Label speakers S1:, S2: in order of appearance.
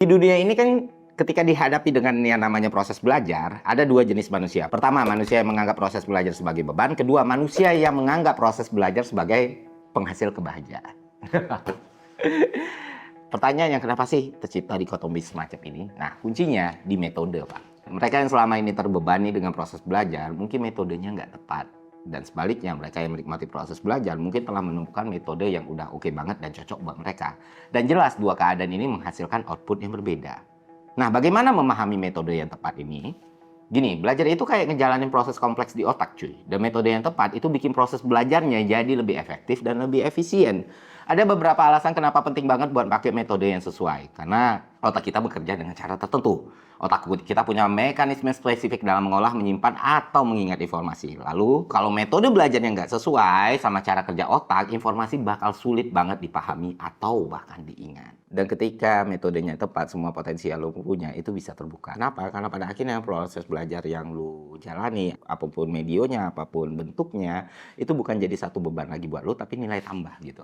S1: Di dunia ini kan ketika dihadapi dengan yang namanya proses belajar, ada dua jenis manusia. Pertama, manusia yang menganggap proses belajar sebagai beban. Kedua, manusia yang menganggap proses belajar sebagai penghasil kebahagiaan. Pertanyaannya, kenapa sih tercipta dikotomi semacam ini? Nah, kuncinya di metode, Pak. Mereka yang selama ini terbebani dengan proses belajar, mungkin metodenya nggak tepat. Dan sebaliknya, mereka yang menikmati proses belajar mungkin telah menemukan metode yang udah oke banget dan cocok buat mereka. Dan jelas, dua keadaan ini menghasilkan output yang berbeda. Nah, bagaimana memahami metode yang tepat ini? Gini, belajar itu kayak ngejalanin proses kompleks di otak, cuy. Dan metode yang tepat itu bikin proses belajarnya jadi lebih efektif dan lebih efisien. Ada beberapa alasan kenapa penting banget buat pakai metode yang sesuai. Karena otak kita bekerja dengan cara tertentu. Otak kita punya mekanisme spesifik dalam mengolah, menyimpan, atau mengingat informasi. Lalu, kalau metode belajarnya nggak sesuai sama cara kerja otak, informasi bakal sulit banget dipahami atau bahkan diingat. Dan ketika metodenya tepat, semua potensi yang lo punya itu bisa terbuka. Kenapa? Karena pada akhirnya proses belajar yang lo jalani, apapun medionya, apapun bentuknya, itu bukan jadi satu beban lagi buat lo, tapi nilai tambah gitu.